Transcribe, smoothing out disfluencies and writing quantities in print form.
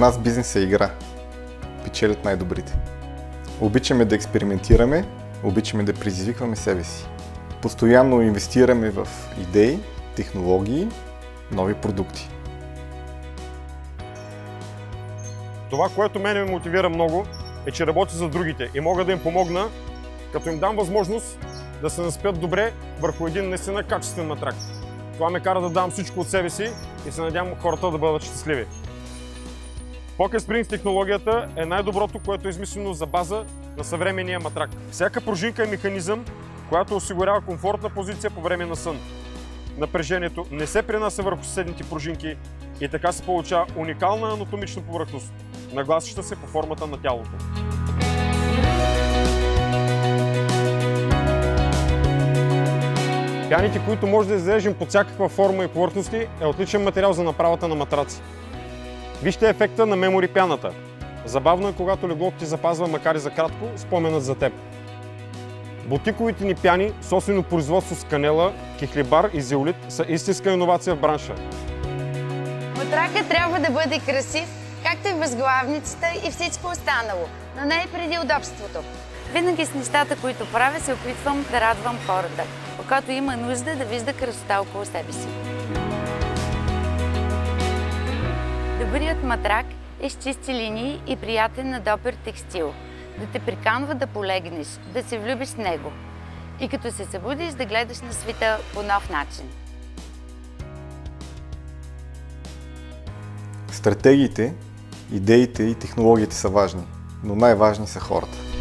нас бизнес е игра. Печелят най-добрите. Обичаме да експериментираме, обичаме да предизвикваме себе си. Постоянно инвестираме в идеи, технологии, нови продукти. Това, което мене ме мотивира много, е, че работя за другите и мога да им помогна, като им дам възможност да се наспят добре върху един наистина качествен матрак. Това ме кара да дам всичко от себе си и се надявам хората да бъдат щастливи. Pocket Springs технологията е най-доброто, което е измислено за база на съвременния матрак. Всяка пружинка е механизъм, която осигурява комфортна позиция по време на сън. Напрежението не се пренася върху съседните пружинки и така се получава уникална анатомична повърхност, нагласяща се по формата на тялото. Пяните, които може да изрежем под всякаква форма и повърхности, е отличен материал за направата на матраци. Вижте ефекта на мемори пяната. Забавно е, когато леглото ти запазва, макар и за кратко, споменът за теб. Бутиковите ни пяни, собствено производство с канела, кихлибар и зеолит, са истинска иновация в бранша. Матракът трябва да бъде красив, както и възглавницата и всичко останало, но не и преди удобството. Винаги с нещата, които правя, се опитвам да радвам хората, когато има нужда да вижда красота около себе си. Добрият матрак е с чисти линии и приятен на допир текстил, да те приканва да полегнеш, да се влюбиш в него и като се събудиш да гледаш на света по нов начин. Стратегиите, идеите и технологиите са важни, но най-важни са хората.